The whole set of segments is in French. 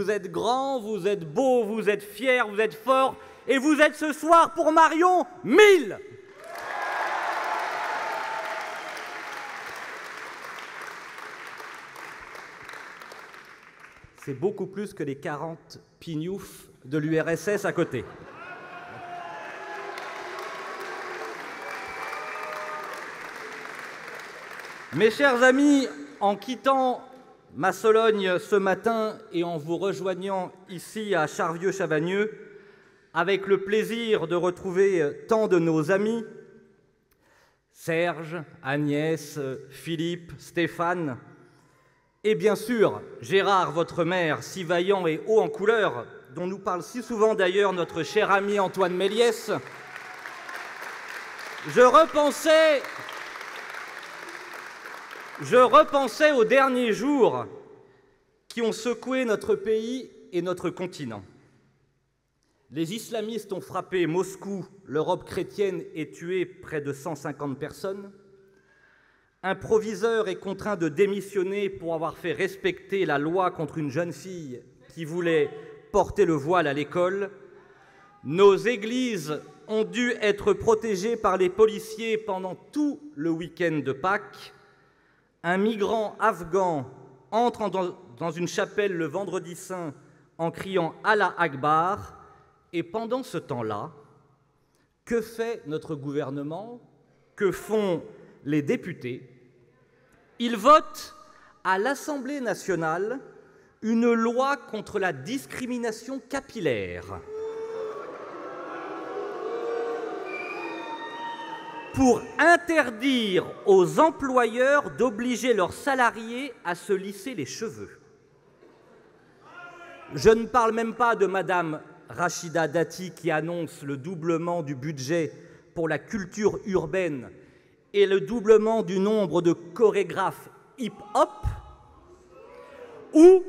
Vous êtes grand, vous êtes beau, vous êtes fier, vous êtes fort, et vous êtes ce soir pour Marion 1000. C'est beaucoup plus que les 40 pignoufs de l'URSS à côté. Mes chers amis, en quittant ma Sologne ce matin et en vous rejoignant ici à Charvieux-Chavagneux, avec le plaisir de retrouver tant de nos amis, Serge, Agnès, Philippe, Stéphane, et bien sûr, Gérard, votre maire, si vaillant et haut en couleur, dont nous parle si souvent d'ailleurs notre cher ami Antoine Méliès, je repensais aux derniers jours qui ont secoué notre pays et notre continent. Les islamistes ont frappé Moscou, l'Europe chrétienne, et tué près de 150 personnes. Un proviseur est contraint de démissionner pour avoir fait respecter la loi contre une jeune fille qui voulait porter le voile à l'école. Nos églises ont dû être protégées par les policiers pendant tout le week-end de Pâques. Un migrant afghan entre dans une chapelle le vendredi saint en criant « Allah Akbar ». Et pendant ce temps-là, que fait notre gouvernement? Que font les députés? Ils votent à l'Assemblée nationale une loi contre la discrimination capillaire pour interdire aux employeurs d'obliger leurs salariés à se lisser les cheveux. Je ne parle même pas de Madame Rachida Dati qui annonce le doublement du budget pour la culture urbaine et le doublement du nombre de chorégraphes hip-hop, ou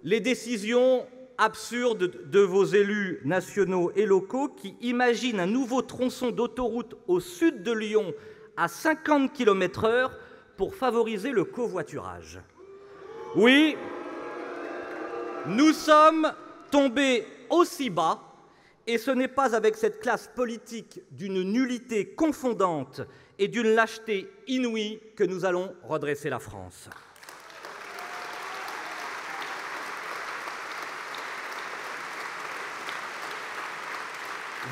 les décisions absurdes de vos élus nationaux et locaux qui imaginent un nouveau tronçon d'autoroute au sud de Lyon à 50 km/h pour favoriser le covoiturage. Oui, nous sommes tombés aussi bas, et ce n'est pas avec cette classe politique d'une nullité confondante et d'une lâcheté inouïe que nous allons redresser la France.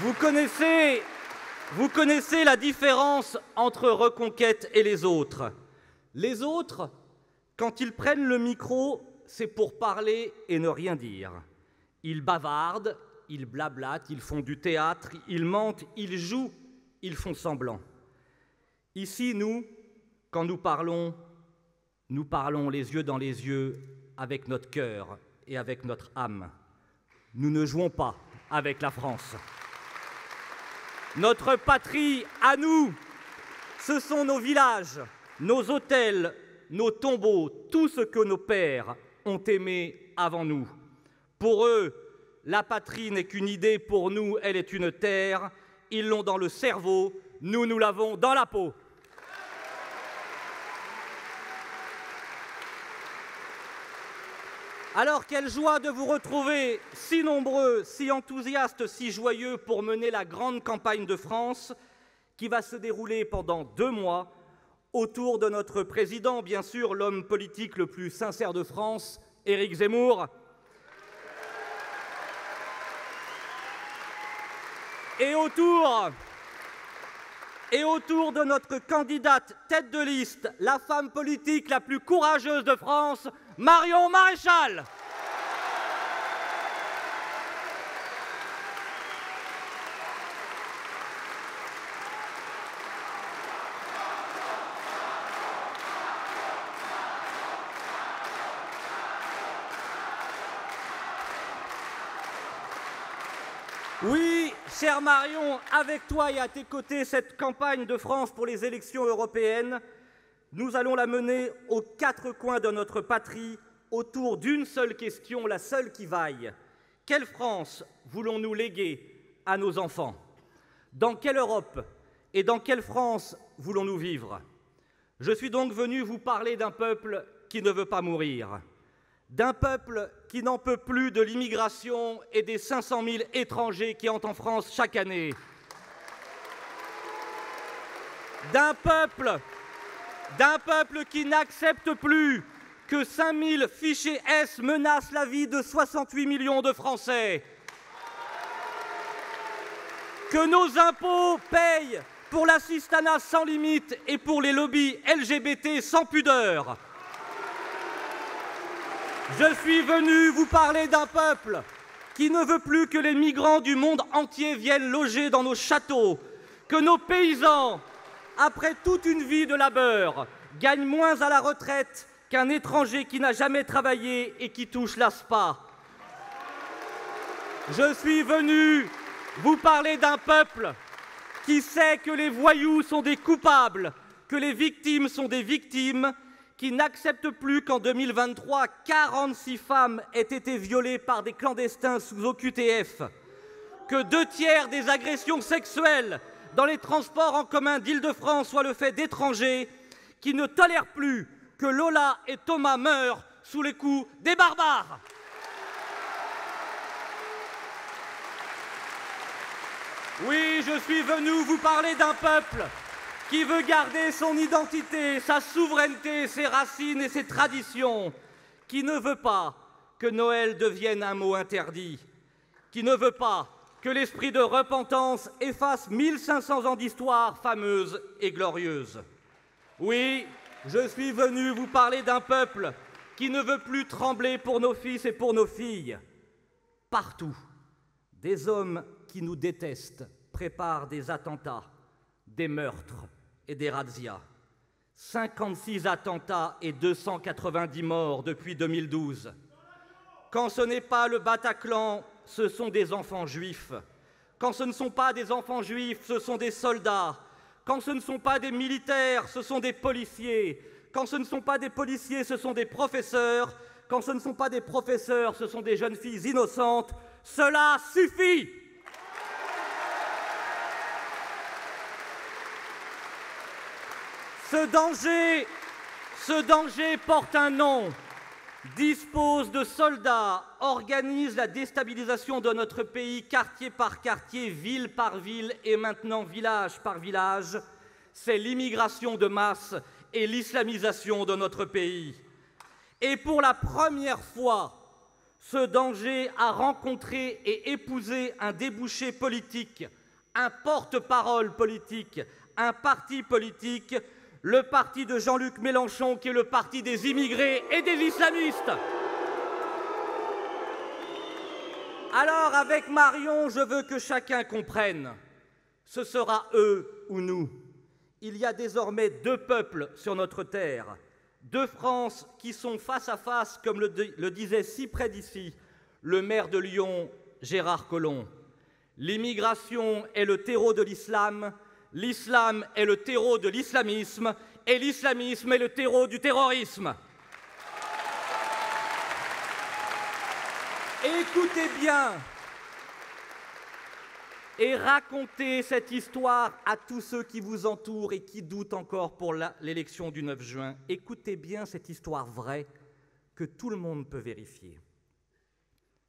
Vous connaissez la différence entre Reconquête et les autres. Les autres, quand ils prennent le micro, c'est pour parler et ne rien dire. Ils bavardent, ils blablatent, ils font du théâtre, ils mentent, ils jouent, ils font semblant. Ici, nous, quand nous parlons les yeux dans les yeux avec notre cœur et avec notre âme. Nous ne jouons pas avec la France. Notre patrie, à nous, ce sont nos villages, nos hôtels, nos tombeaux, tout ce que nos pères ont aimé avant nous. Pour eux, la patrie n'est qu'une idée, pour nous, elle est une terre. Ils l'ont dans le cerveau, nous, nous l'avons dans la peau. Alors, quelle joie de vous retrouver si nombreux, si enthousiastes, si joyeux pour mener la grande campagne de France qui va se dérouler pendant 2 mois autour de notre président, bien sûr, l'homme politique le plus sincère de France, Éric Zemmour, et autour de notre candidate tête de liste, la femme politique la plus courageuse de France, Marion Maréchal. Oui, chère Marion, avec toi et à tes côtés, cette campagne de France pour les élections européennes, nous allons la mener aux 4 coins de notre patrie, autour d'une seule question, la seule qui vaille. Quelle France voulons-nous léguer à nos enfants? Dans quelle Europe et dans quelle France voulons-nous vivre? Je suis donc venu vous parler d'un peuple qui ne veut pas mourir, d'un peuple qui n'en peut plus de l'immigration et des 500 000 étrangers qui entrent en France chaque année. D'un peuple qui n'accepte plus que 5 000 fichés S menacent la vie de 68 millions de Français. Que nos impôts payent pour l'assistanat sans limite et pour les lobbies LGBT sans pudeur. Je suis venu vous parler d'un peuple qui ne veut plus que les migrants du monde entier viennent loger dans nos châteaux, que nos paysans, après toute une vie de labeur, gagnent moins à la retraite qu'un étranger qui n'a jamais travaillé et qui touche l'ASPA. Je suis venu vous parler d'un peuple qui sait que les voyous sont des coupables, que les victimes sont des victimes, qui n'accepte plus qu'en 2023, 46 femmes aient été violées par des clandestins sous OQTF, que 2/3 des agressions sexuelles dans les transports en commun d'Île-de-France soient le fait d'étrangers, qui ne tolèrent plus que Lola et Thomas meurent sous les coups des barbares. Oui, je suis venu vous parler d'un peuple qui veut garder son identité, sa souveraineté, ses racines et ses traditions, qui ne veut pas que Noël devienne un mot interdit, qui ne veut pas que l'esprit de repentance efface 1500 ans d'histoire fameuse et glorieuse. Oui, je suis venu vous parler d'un peuple qui ne veut plus trembler pour nos fils et pour nos filles. Partout, des hommes qui nous détestent préparent des attentats, des meurtres et des razzias. 56 attentats et 290 morts depuis 2012. Quand ce n'est pas le Bataclan, ce sont des enfants juifs. Quand ce ne sont pas des enfants juifs, ce sont des soldats. Quand ce ne sont pas des militaires, ce sont des policiers. Quand ce ne sont pas des policiers, ce sont des professeurs. Quand ce ne sont pas des professeurs, ce sont des jeunes filles innocentes. Cela suffit! Ce danger porte un nom, dispose de soldats, organise la déstabilisation de notre pays quartier par quartier, ville par ville et maintenant village par village. C'est l'immigration de masse et l'islamisation de notre pays. Et pour la première fois, ce danger a rencontré et épousé un débouché politique, un porte-parole politique, un parti politique, le parti de Jean-Luc Mélenchon, qui est le parti des immigrés et des islamistes. Alors, avec Marion, je veux que chacun comprenne. Ce sera eux ou nous. Il y a désormais deux peuples sur notre terre, deux France qui sont face à face, comme le disait si près d'ici le maire de Lyon, Gérard Collomb. L'immigration est le terreau de l'islam, l'islam est le terreau de l'islamisme et l'islamisme est le terreau du terrorisme. Écoutez bien et racontez cette histoire à tous ceux qui vous entourent et qui doutent encore pour l'élection du 9 juin. Écoutez bien cette histoire vraie que tout le monde peut vérifier.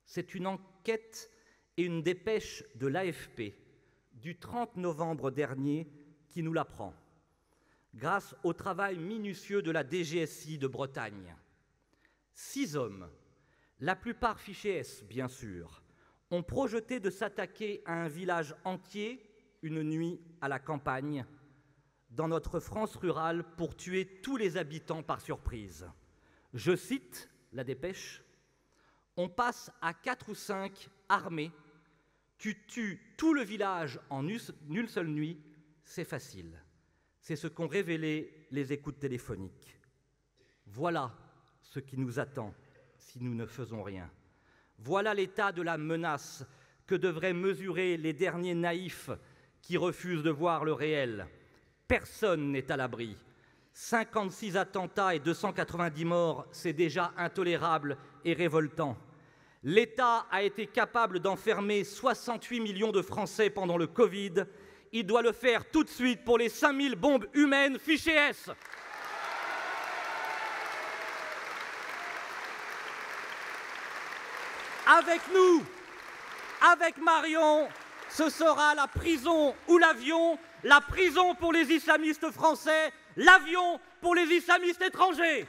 C'est une enquête et une dépêche de l'AFP du 30 novembre dernier qui nous l'apprend, grâce au travail minutieux de la DGSI de Bretagne. 6 hommes, la plupart fichés S bien sûr, ont projeté de s'attaquer à un village entier une nuit à la campagne, dans notre France rurale, pour tuer tous les habitants par surprise. Je cite la dépêche, « On passe à 4 ou 5 armés. Tu tues tout le village en une seule nuit, c'est facile. » C'est ce qu'ont révélé les écoutes téléphoniques. Voilà ce qui nous attend si nous ne faisons rien. Voilà l'état de la menace que devraient mesurer les derniers naïfs qui refusent de voir le réel. Personne n'est à l'abri. 56 attentats et 290 morts, c'est déjà intolérable et révoltant. L'État a été capable d'enfermer 68 millions de Français pendant le Covid. Il doit le faire tout de suite pour les 5000 bombes humaines fichées S. Avec nous, avec Marion, ce sera la prison ou l'avion, la prison pour les islamistes français, l'avion pour les islamistes étrangers.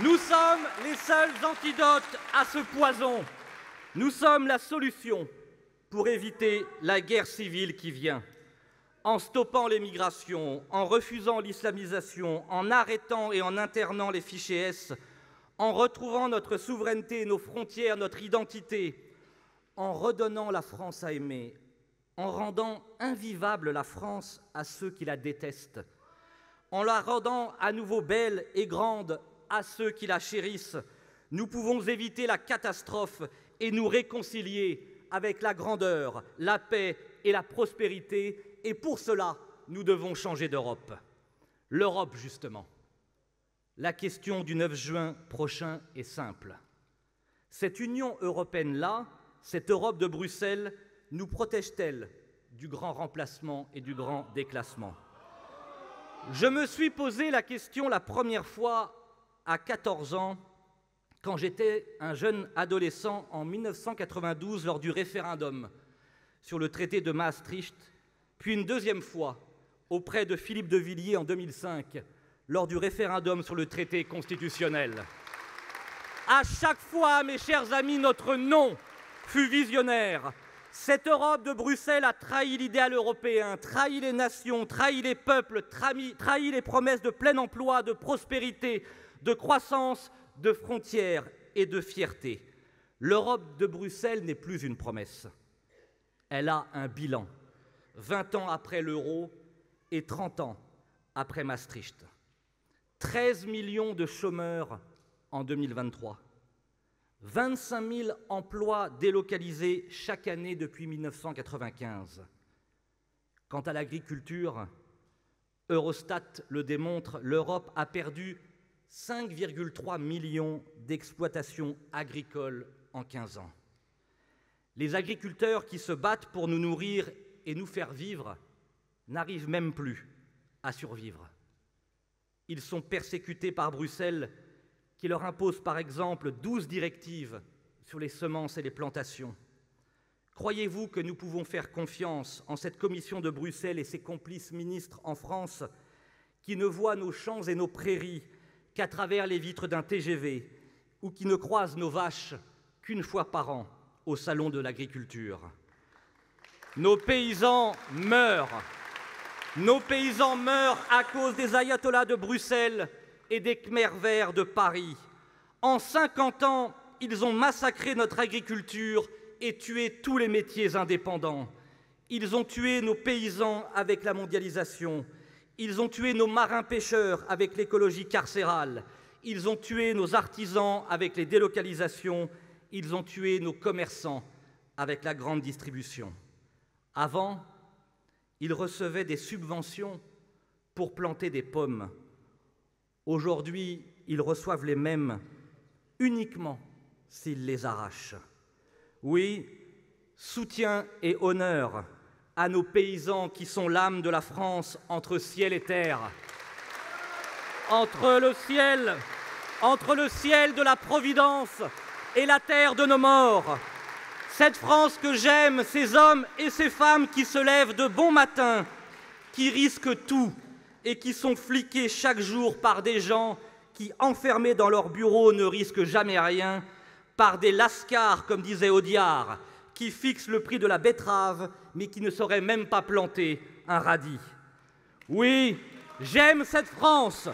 Nous sommes les seuls antidotes à ce poison. Nous sommes la solution pour éviter la guerre civile qui vient. En stoppant les migrations, en refusant l'islamisation, en arrêtant et en internant les fichiers S, en retrouvant notre souveraineté, nos frontières, notre identité, en redonnant la France à aimer, en rendant invivable la France à ceux qui la détestent, en la rendant à nouveau belle et grande à ceux qui la chérissent, nous pouvons éviter la catastrophe et nous réconcilier avec la grandeur, la paix et la prospérité. Et pour cela, nous devons changer d'Europe. L'Europe, justement. La question du 9 juin prochain est simple. Cette Union européenne-là, cette Europe de Bruxelles, nous protège-t-elle du grand remplacement et du grand déclassement? Je me suis posé la question la première fois à 14 ans, quand j'étais un jeune adolescent en 1992 lors du référendum sur le traité de Maastricht, puis une deuxième fois auprès de Philippe de Villiers en 2005 lors du référendum sur le traité constitutionnel. À chaque fois, mes chers amis, notre non fut visionnaire. Cette Europe de Bruxelles a trahi l'idéal européen, trahi les nations, trahi les peuples, trahi les promesses de plein emploi, de prospérité, de croissance, de frontières et de fierté. L'Europe de Bruxelles n'est plus une promesse. Elle a un bilan, 20 ans après l'euro et 30 ans après Maastricht. 13 millions de chômeurs en 2023. 25 000 emplois délocalisés chaque année depuis 1995. Quant à l'agriculture, Eurostat le démontre, l'Europe a perdu 5,3 millions d'exploitations agricoles en 15 ans. Les agriculteurs qui se battent pour nous nourrir et nous faire vivre n'arrivent même plus à survivre. Ils sont persécutés par Bruxelles qui leur impose par exemple 12 directives sur les semences et les plantations. Croyez-vous que nous pouvons faire confiance en cette commission de Bruxelles et ses complices ministres en France qui ne voient nos champs et nos prairies qu'à travers les vitres d'un TGV ou qui ne croisent nos vaches qu'une fois par an au salon de l'agriculture? Nos paysans meurent. Nos paysans meurent à cause des ayatollahs de Bruxelles et des Khmers verts de Paris. En 50 ans, ils ont massacré notre agriculture et tué tous les métiers indépendants. Ils ont tué nos paysans avec la mondialisation. Ils ont tué nos marins-pêcheurs avec l'écologie carcérale. Ils ont tué nos artisans avec les délocalisations. Ils ont tué nos commerçants avec la grande distribution. Avant, ils recevaient des subventions pour planter des pommes. Aujourd'hui, ils reçoivent les mêmes uniquement s'ils les arrachent. Oui, soutien et honneur à nos paysans qui sont l'âme de la France entre ciel et terre. Entre le ciel de la Providence et la terre de nos morts. Cette France que j'aime, ces hommes et ces femmes qui se lèvent de bon matin, qui risquent tout et qui sont fliqués chaque jour par des gens qui, enfermés dans leur bureau, ne risquent jamais rien, par des lascars, comme disait Audiard, qui fixent le prix de la betterave, mais qui ne sauraient même pas planter un radis. Oui, j'aime cette France.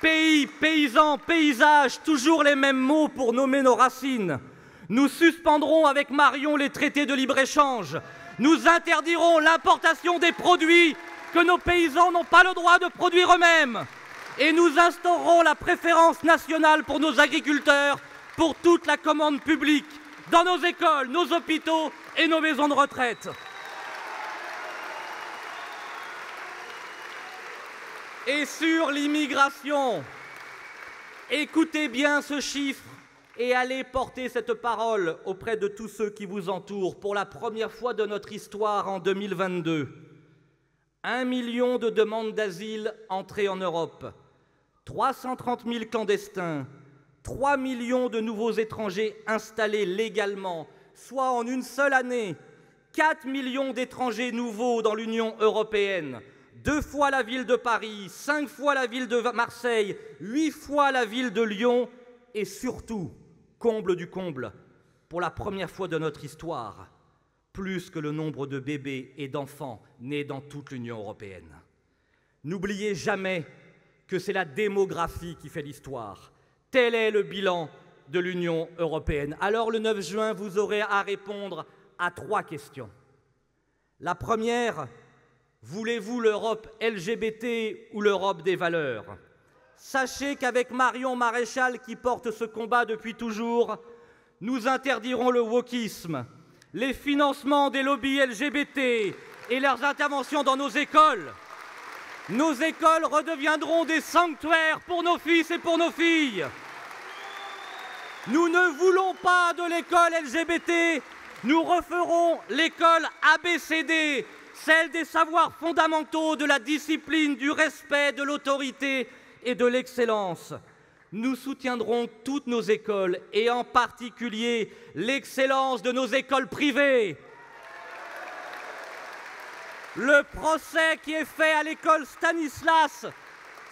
Pays, paysans, paysage, toujours les mêmes mots pour nommer nos racines. Nous suspendrons avec Marion les traités de libre-échange. Nous interdirons l'importation des produits que nos paysans n'ont pas le droit de produire eux-mêmes. Et nous instaurerons la préférence nationale pour nos agriculteurs, pour toute la commande publique, dans nos écoles, nos hôpitaux et nos maisons de retraite. Et sur l'immigration, écoutez bien ce chiffre et allez porter cette parole auprès de tous ceux qui vous entourent. Pour la première fois de notre histoire en 2022, 1 million de demandes d'asile entrées en Europe, 330 000 clandestins, 3 millions de nouveaux étrangers installés légalement, soit en une seule année, 4 millions d'étrangers nouveaux dans l'Union européenne, 2 fois la ville de Paris, 5 fois la ville de Marseille, 8 fois la ville de Lyon, et surtout, comble du comble, pour la première fois de notre histoire, plus que le nombre de bébés et d'enfants nés dans toute l'Union européenne. N'oubliez jamais que c'est la démographie qui fait l'histoire. Tel est le bilan de l'Union européenne. Alors, le 9 juin, vous aurez à répondre à 3 questions. La première, voulez-vous l'Europe LGBT ou l'Europe des valeurs? Sachez qu'avec Marion Maréchal, qui porte ce combat depuis toujours, nous interdirons le wokisme, les financements des lobbies LGBT et leurs interventions dans nos écoles. Nos écoles redeviendront des sanctuaires pour nos fils et pour nos filles. Nous ne voulons pas de l'école LGBT, nous referons l'école ABCD, celle des savoirs fondamentaux, de la discipline, du respect, de l'autorité et de l'excellence. Nous soutiendrons toutes nos écoles et en particulier l'excellence de nos écoles privées. Le procès qui est fait à l'école Stanislas,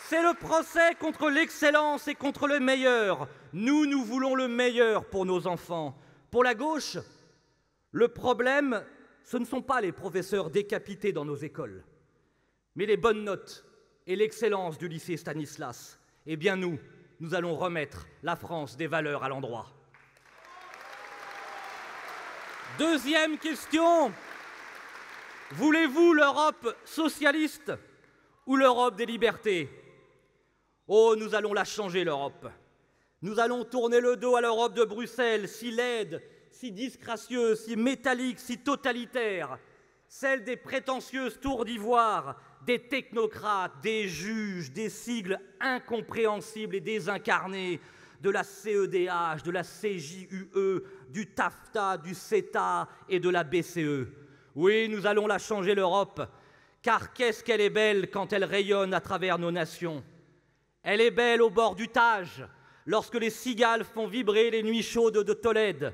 c'est le procès contre l'excellence et contre le meilleur. Nous voulons le meilleur pour nos enfants. Pour la gauche, le problème, ce ne sont pas les professeurs décapités dans nos écoles, mais les bonnes notes et l'excellence du lycée Stanislas. Eh bien nous allons remettre la France des valeurs à l'endroit. Deuxième question. Voulez-vous l'Europe socialiste ou l'Europe des libertés? Oh, nous allons la changer, l'Europe. Nous allons tourner le dos à l'Europe de Bruxelles, si laide, si disgracieuse, si métallique, si totalitaire, celle des prétentieuses tours d'ivoire, des technocrates, des juges, des sigles incompréhensibles et désincarnés, de la CEDH, de la CJUE, du TAFTA, du CETA et de la BCE. Oui, nous allons la changer, l'Europe, car qu'est-ce qu'elle est belle quand elle rayonne à travers nos nations. Elle est belle au bord du Tage, lorsque les cigales font vibrer les nuits chaudes de Tolède.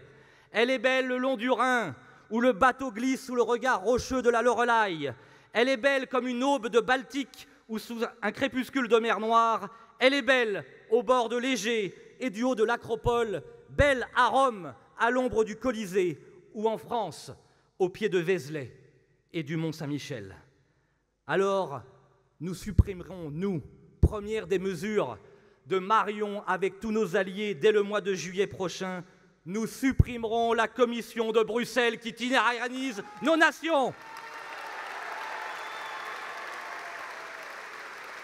Elle est belle le long du Rhin, où le bateau glisse sous le regard rocheux de la Loreley. Elle est belle comme une aube de Baltique ou sous un crépuscule de mer Noire. Elle est belle au bord de l'Égée et du haut de l'Acropole, belle à Rome, à l'ombre du Colisée, ou en France, au pied de Vézelay et du Mont Saint-Michel. Alors, nous supprimerons, nous, première des mesures de Marion avec tous nos alliés dès le mois de juillet prochain, nous supprimerons la commission de Bruxelles qui tyranise nos nations.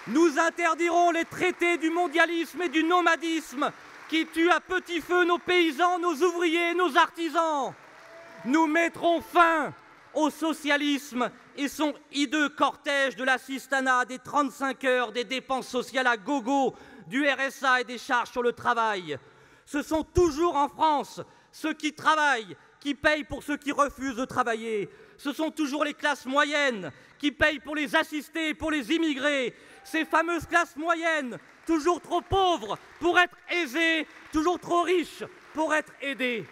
Nous interdirons les traités du mondialisme et du nomadisme qui tuent à petit feu nos paysans, nos ouvriers, nos artisans. Nous mettrons fin au socialisme et son hideux cortège de l'assistanat, des 35 heures, des dépenses sociales à gogo, du RSA et des charges sur le travail. Ce sont toujours en France ceux qui travaillent, qui payent pour ceux qui refusent de travailler. Ce sont toujours les classes moyennes qui payent pour les assistés et pour les immigrés. Ces fameuses classes moyennes, toujours trop pauvres pour être aisées, toujours trop riches pour être aidées.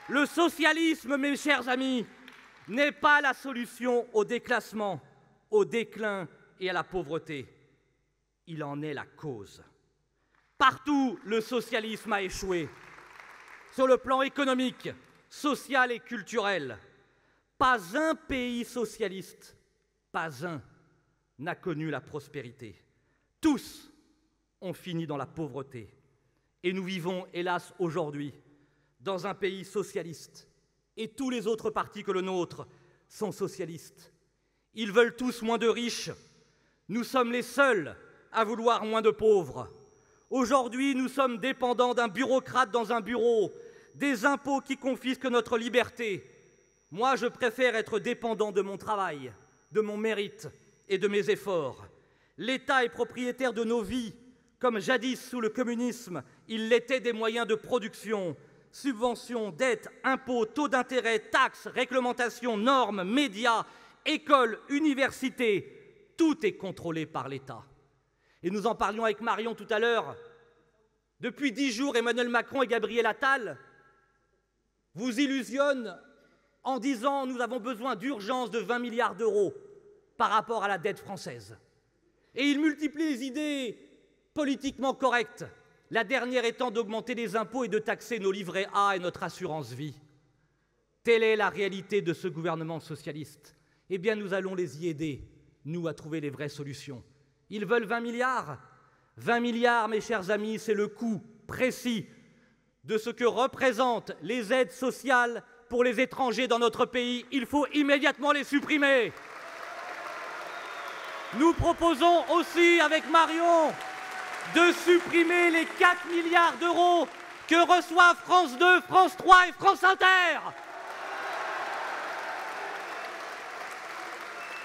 Le socialisme, mes chers amis, n'est pas la solution au déclassement, au déclin et à la pauvreté. Il en est la cause. Partout, le socialisme a échoué. Sur le plan économique, social et culturel, pas un pays socialiste, pas un, n'a connu la prospérité. Tous ont fini dans la pauvreté. Et nous vivons, hélas, aujourd'hui, dans un pays socialiste. Et tous les autres partis que le nôtre sont socialistes. Ils veulent tous moins de riches. Nous sommes les seuls à vouloir moins de pauvres. Aujourd'hui, nous sommes dépendants d'un bureaucrate dans un bureau, des impôts qui confisquent notre liberté. Moi, je préfère être dépendant de mon travail, de mon mérite et de mes efforts. L'État est propriétaire de nos vies, comme jadis sous le communisme, il l'était des moyens de production. Subventions, dettes, impôts, taux d'intérêt, taxes, réglementations, normes, médias, écoles, universités, tout est contrôlé par l'État. et nous en parlions avec Marion tout à l'heure, depuis 10 jours, Emmanuel Macron et Gabriel Attal vous illusionnent en disant « nous avons besoin d'urgence de 20 milliards d'euros par rapport à la dette française ». Et ils multiplient les idées politiquement correctes, la dernière étant d'augmenter les impôts et de taxer nos livrets A et notre assurance vie. Telle est la réalité de ce gouvernement socialiste. Eh bien, nous allons les y aider, nous, à trouver les vraies solutions. Ils veulent 20 milliards. 20 milliards, mes chers amis, c'est le coût précis de ce que représentent les aides sociales pour les étrangers dans notre pays. Il faut immédiatement les supprimer. Nous proposons aussi, avec Marion, de supprimer les 4 milliards d'euros que reçoivent France 2, France 3 et France Inter.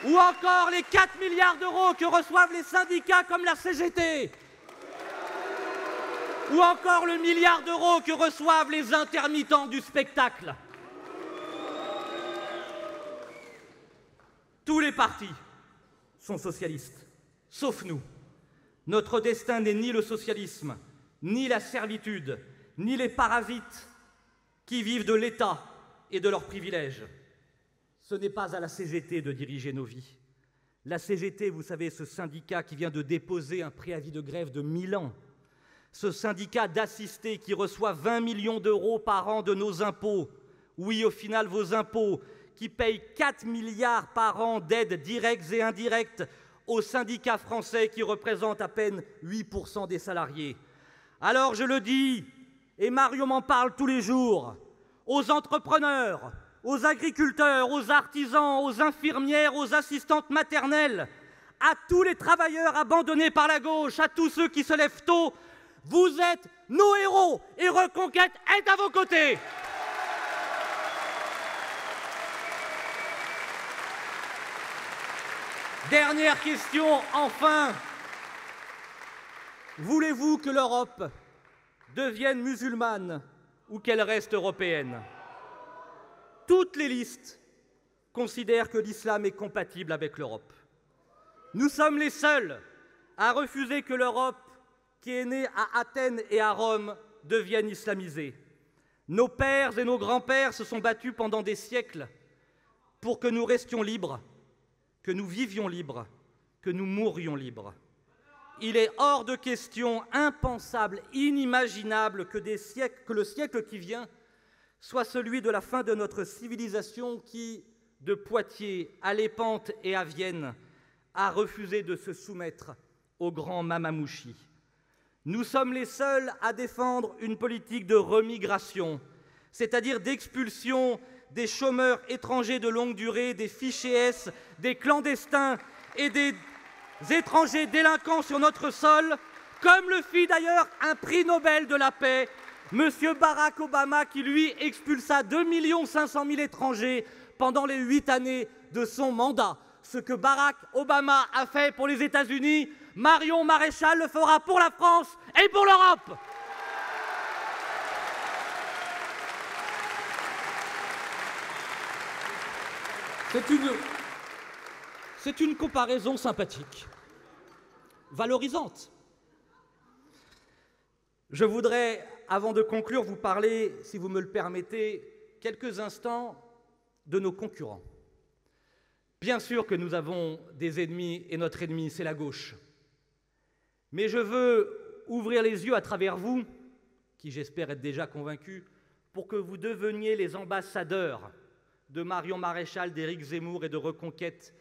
Ou encore les 4 milliards d'euros que reçoivent les syndicats comme la CGT. Ou encore le milliard d'euros que reçoivent les intermittents du spectacle. Tous les partis sont socialistes, sauf nous. Notre destin n'est ni le socialisme, ni la servitude, ni les parasites qui vivent de l'État et de leurs privilèges. Ce n'est pas à la CGT de diriger nos vies. La CGT, vous savez, ce syndicat qui vient de déposer un préavis de grève de 1000 ans, ce syndicat d'assistés qui reçoit 20 millions d'euros par an de nos impôts, oui, au final, vos impôts, qui payent 4 milliards par an d'aides directes et indirectes aux syndicats français qui représentent à peine 8% des salariés. Alors je le dis, et Mario m'en parle tous les jours, aux entrepreneurs, aux agriculteurs, aux artisans, aux infirmières, aux assistantes maternelles, à tous les travailleurs abandonnés par la gauche, à tous ceux qui se lèvent tôt, vous êtes nos héros et Reconquête est à vos côtés. Dernière question, enfin. Voulez-vous que l'Europe devienne musulmane ou qu'elle reste européenne? Toutes les listes considèrent que l'islam est compatible avec l'Europe. Nous sommes les seuls à refuser que l'Europe, qui est née à Athènes et à Rome, devienne islamisée. Nos pères et nos grands-pères se sont battus pendant des siècles pour que nous restions libres, que nous vivions libres, que nous mourions libres. Il est hors de question, impensable, inimaginable que le siècle qui vient soit celui de la fin de notre civilisation qui, de Poitiers à Lépante et à Vienne, a refusé de se soumettre au grand Mamamouchi. Nous sommes les seuls à défendre une politique de remigration, c'est-à-dire d'expulsion des chômeurs étrangers de longue durée, des fichés S, des clandestins et des étrangers délinquants sur notre sol, comme le fit d'ailleurs un prix Nobel de la paix, M. Barack Obama, qui lui expulsa 2 500 000 étrangers pendant les 8 années de son mandat. Ce que Barack Obama a fait pour les États-Unis, Marion Maréchal le fera pour la France et pour l'Europe. C'est une comparaison sympathique, valorisante. Je voudrais, avant de conclure, vous parler, si vous me le permettez, quelques instants de nos concurrents. Bien sûr que nous avons des ennemis et notre ennemi, c'est la gauche. Mais je veux ouvrir les yeux à travers vous, qui j'espère être déjà convaincus, pour que vous deveniez les ambassadeurs de Marion Maréchal, d'Éric Zemmour et de Reconquête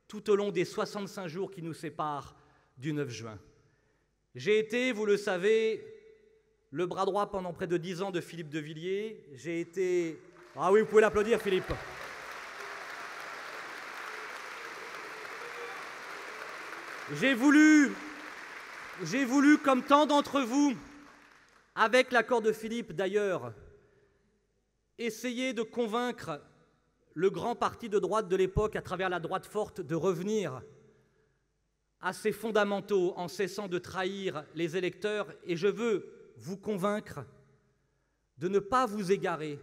tout au long des 65 jours qui nous séparent du 9 juin. J'ai été, vous le savez, le bras droit pendant près de 10 ans de Philippe de Villiers. J'ai été... Ah oui, vous pouvez l'applaudir, Philippe. J'ai voulu, comme tant d'entre vous, avec l'accord de Philippe d'ailleurs, essayer de convaincre le grand parti de droite de l'époque, à travers la droite forte, de revenir à ses fondamentaux en cessant de trahir les électeurs. Et je veux vous convaincre de ne pas vous égarer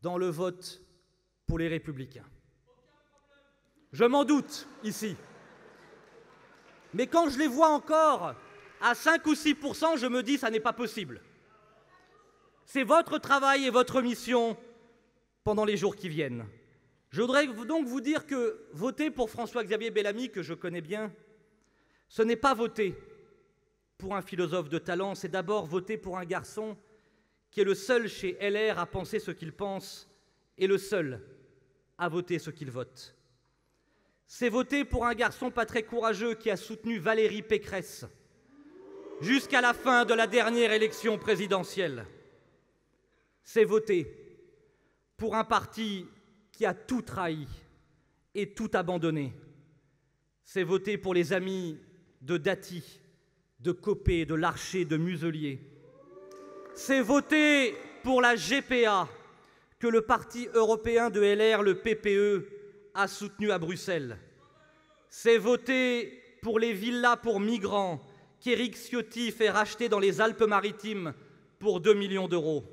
dans le vote pour les Républicains. Je m'en doute ici. Mais quand je les vois encore à 5 ou 6%, je me dis ça n'est pas possible. C'est votre travail et votre mission pendant les jours qui viennent. Je voudrais donc vous dire que voter pour François-Xavier Bellamy, que je connais bien, ce n'est pas voter pour un philosophe de talent, c'est d'abord voter pour un garçon qui est le seul chez LR à penser ce qu'il pense et le seul à voter ce qu'il vote. C'est voter pour un garçon pas très courageux qui a soutenu Valérie Pécresse jusqu'à la fin de la dernière élection présidentielle. C'est voter pour un parti qui a tout trahi et tout abandonné. C'est voter pour les amis de Dati, de Copé, de Larcher, de Muselier. C'est voter pour la GPA que le parti européen de LR, le PPE, a soutenu à Bruxelles. C'est voter pour les villas pour migrants qu'Éric Ciotti fait racheter dans les Alpes-Maritimes pour 2 millions d'euros.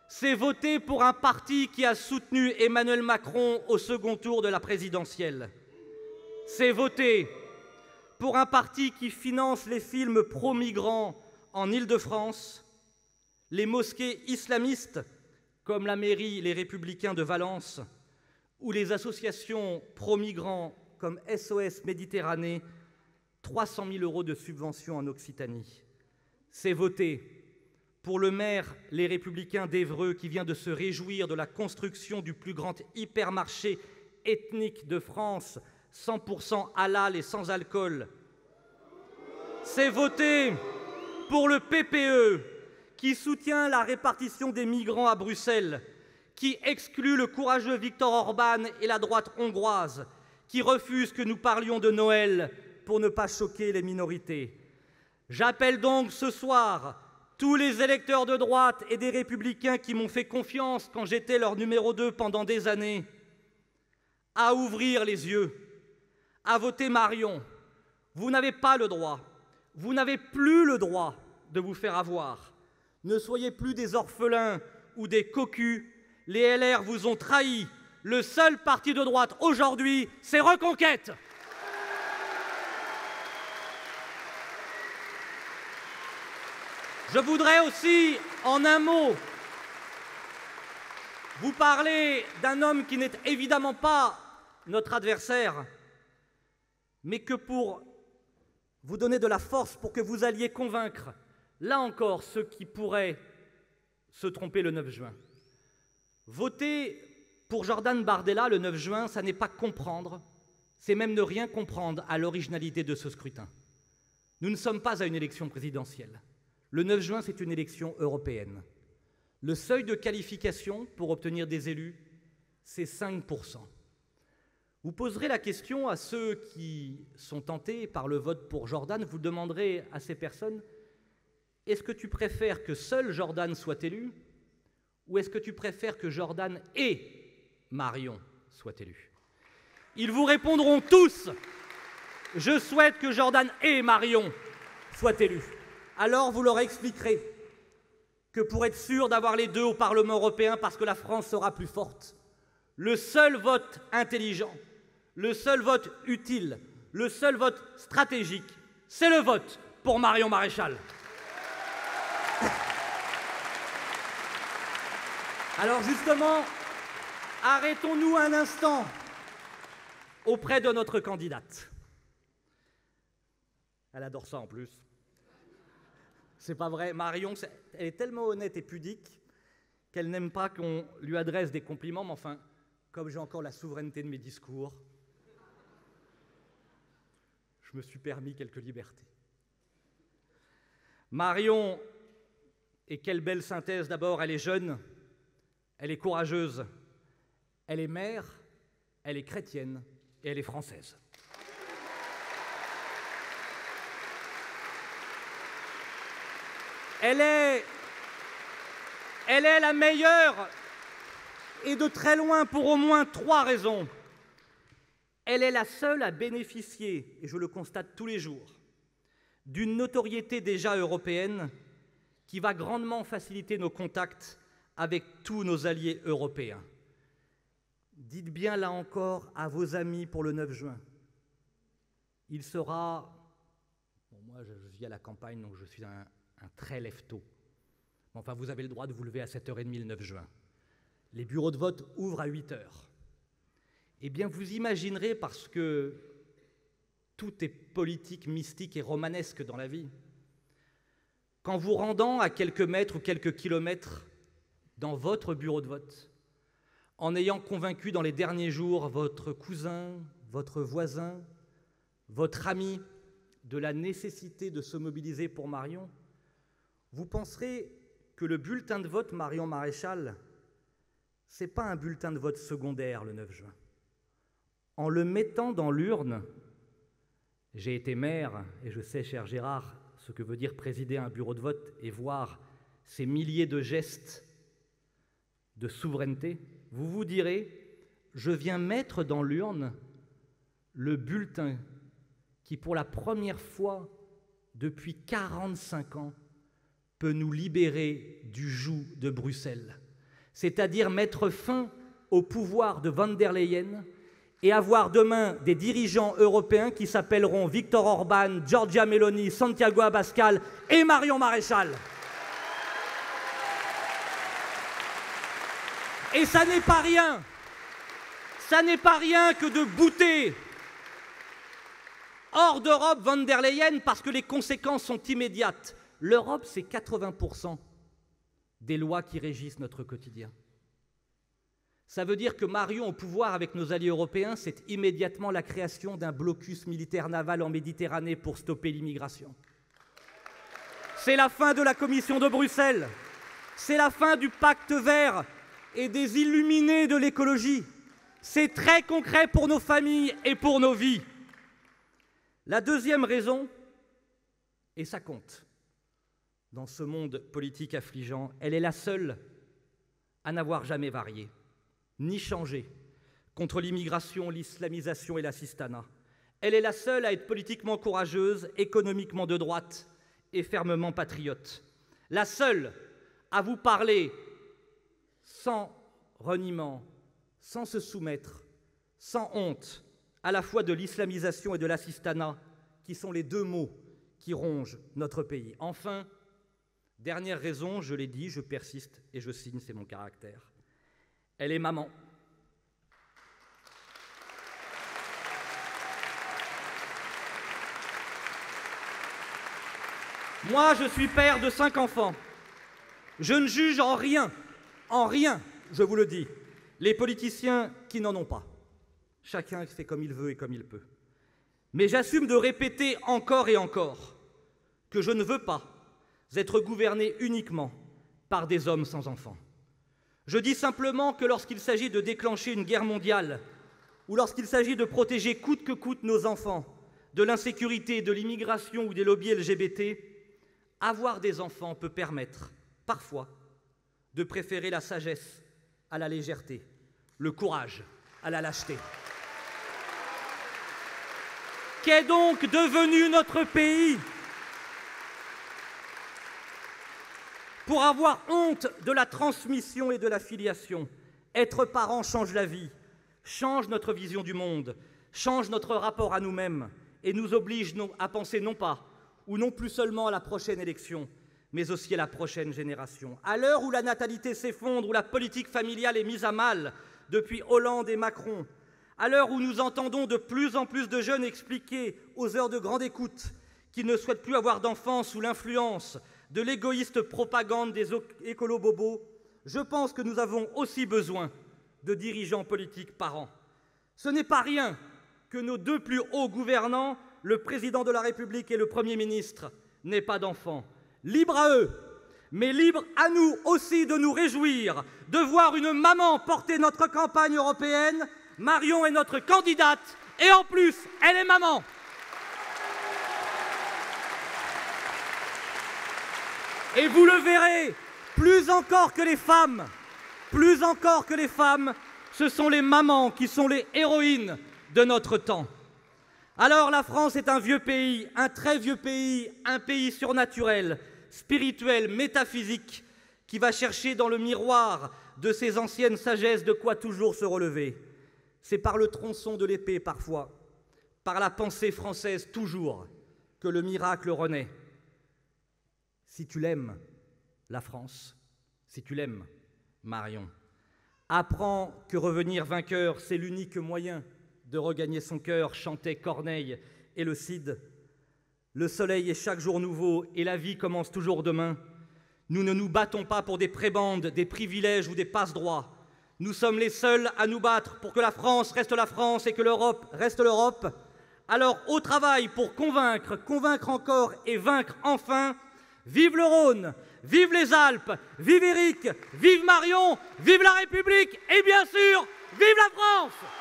C'est voter pour un parti qui a soutenu Emmanuel Macron au second tour de la présidentielle. C'est voter pour un parti qui finance les films pro-migrants en Île-de-France, les mosquées islamistes comme la mairie Les Républicains de Valence ou les associations pro-migrants comme SOS Méditerranée, 300 000 € de subventions en Occitanie. C'est voter pour le maire Les Républicains d'Évreux qui vient de se réjouir de la construction du plus grand hypermarché ethnique de France, 100% halal et sans alcool. C'est voter pour le PPE qui soutient la répartition des migrants à Bruxelles, qui exclut le courageux Viktor Orban et la droite hongroise, qui refuse que nous parlions de Noël pour ne pas choquer les minorités. J'appelle donc ce soir tous les électeurs de droite et des Républicains qui m'ont fait confiance quand j'étais leur numéro 2 pendant des années, à ouvrir les yeux, à voter Marion. Vous n'avez pas le droit, vous n'avez plus le droit de vous faire avoir. Ne soyez plus des orphelins ou des cocus. Les LR vous ont trahi. Le seul parti de droite aujourd'hui, c'est Reconquête. Je voudrais aussi, en un mot, vous parler d'un homme qui n'est évidemment pas notre adversaire, mais que pour vous donner de la force pour que vous alliez convaincre, là encore, ceux qui pourraient se tromper le 9 juin. Voter pour Jordan Bardella le 9 juin, ça n'est pas comprendre, c'est même ne rien comprendre à l'originalité de ce scrutin. Nous ne sommes pas à une élection présidentielle. Le 9 juin, c'est une élection européenne. Le seuil de qualification pour obtenir des élus, c'est 5%. Vous poserez la question à ceux qui sont tentés par le vote pour Jordan, vous demanderez à ces personnes: est-ce que tu préfères que seul Jordan soit élu ou est-ce que tu préfères que Jordan et Marion soient élus? Ils vous répondront tous: je souhaite que Jordan et Marion soient élus. Alors vous leur expliquerez que pour être sûr d'avoir les deux au Parlement européen, parce que la France sera plus forte, le seul vote intelligent, le seul vote utile, le seul vote stratégique, c'est le vote pour Marion Maréchal. Alors justement, arrêtons-nous un instant auprès de notre candidate. Elle adore ça en plus. C'est pas vrai, Marion, elle est tellement honnête et pudique qu'elle n'aime pas qu'on lui adresse des compliments, mais enfin, comme j'ai encore la souveraineté de mes discours, je me suis permis quelques libertés. Marion, et quelle belle synthèse d'abord, elle est jeune, elle est courageuse, elle est mère, elle est chrétienne et elle est française. Elle est la meilleure, et de très loin pour au moins 3 raisons. Elle est la seule à bénéficier, et je le constate tous les jours, d'une notoriété déjà européenne qui va grandement faciliter nos contacts avec tous nos alliés européens. Dites bien là encore à vos amis pour le 9 juin. Il sera Moi, je vis à la campagne, donc je suis un très lève-tôt. Enfin, vous avez le droit de vous lever à 7h30 le 9 juin. Les bureaux de vote ouvrent à 8h. Eh bien, vous imaginerez, parce que tout est politique, mystique et romanesque dans la vie, qu'en vous rendant à quelques mètres ou quelques kilomètres dans votre bureau de vote, en ayant convaincu dans les derniers jours votre cousin, votre voisin, votre ami de la nécessité de se mobiliser pour Marion, vous penserez que le bulletin de vote Marion Maréchal, ce n'est pas un bulletin de vote secondaire le 9 juin. En le mettant dans l'urne, j'ai été maire et je sais, cher Gérard, ce que veut dire présider un bureau de vote et voir ces milliers de gestes de souveraineté, vous vous direz, je viens mettre dans l'urne le bulletin qui, pour la première fois depuis 45 ans, peut nous libérer du joug de Bruxelles, c'est-à-dire mettre fin au pouvoir de von der Leyen et avoir demain des dirigeants européens qui s'appelleront Viktor Orban, Giorgia Meloni, Santiago Abascal et Marion Maréchal. Et ça n'est pas rien. Ça n'est pas rien que de bouter hors d'Europe von der Leyen parce que les conséquences sont immédiates. L'Europe, c'est 80% des lois qui régissent notre quotidien. Ça veut dire que Marion au pouvoir avec nos alliés européens, c'est immédiatement la création d'un blocus militaire naval en Méditerranée pour stopper l'immigration. C'est la fin de la Commission de Bruxelles. C'est la fin du pacte vert et des illuminés de l'écologie. C'est très concret pour nos familles et pour nos vies. La deuxième raison, et ça compte, dans ce monde politique affligeant, elle est la seule à n'avoir jamais varié, ni changé, contre l'immigration, l'islamisation et l'assistanat. Elle est la seule à être politiquement courageuse, économiquement de droite et fermement patriote. La seule à vous parler sans reniement, sans se soumettre, sans honte, à la fois de l'islamisation et de l'assistanat, qui sont les deux maux qui rongent notre pays. Enfin, dernière raison, je l'ai dit, je persiste et je signe, c'est mon caractère. Elle est maman. Moi, je suis père de 5 enfants. Je ne juge en rien, je vous le dis, les politiciens qui n'en ont pas. Chacun fait comme il veut et comme il peut. Mais j'assume de répéter encore et encore que je ne veux pas être gouverné uniquement par des hommes sans enfants. Je dis simplement que lorsqu'il s'agit de déclencher une guerre mondiale ou lorsqu'il s'agit de protéger coûte que coûte nos enfants de l'insécurité, de l'immigration ou des lobbies LGBT, avoir des enfants peut permettre, parfois, de préférer la sagesse à la légèreté, le courage à la lâcheté. Qu'est donc devenu notre pays? Pour avoir honte de la transmission et de la filiation, être parent change la vie, change notre vision du monde, change notre rapport à nous-mêmes et nous oblige à penser non pas, ou non plus seulement à la prochaine élection, mais aussi à la prochaine génération. À l'heure où la natalité s'effondre, où la politique familiale est mise à mal depuis Hollande et Macron, à l'heure où nous entendons de plus en plus de jeunes expliquer aux heures de grande écoute qu'ils ne souhaitent plus avoir d'enfants sous l'influence de l'égoïste propagande des écolo-bobos, je pense que nous avons aussi besoin de dirigeants politiques parents. Ce n'est pas rien que nos deux plus hauts gouvernants, le président de la République et le Premier ministre, n'aient pas d'enfants. Libre à eux, mais libre à nous aussi de nous réjouir de voir une maman porter notre campagne européenne. Marion est notre candidate et en plus, elle est maman. Et vous le verrez, plus encore que les femmes, ce sont les mamans qui sont les héroïnes de notre temps. Alors la France est un vieux pays, un très vieux pays, un pays surnaturel, spirituel, métaphysique, qui va chercher dans le miroir de ses anciennes sagesses de quoi toujours se relever. C'est par le tronçon de l'épée parfois, par la pensée française toujours, que le miracle renaît. Si tu l'aimes, la France, si tu l'aimes, Marion, apprends que revenir vainqueur, c'est l'unique moyen de regagner son cœur, chantait Corneille et le Cid. Le soleil est chaque jour nouveau et la vie commence toujours demain. Nous ne nous battons pas pour des prébendes, des privilèges ou des passe-droits. Nous sommes les seuls à nous battre pour que la France reste la France et que l'Europe reste l'Europe. Alors au travail pour convaincre, convaincre encore et vaincre enfin. Vive le Rhône, vive les Alpes, vive Éric, vive Marion, vive la République et bien sûr, vive la France!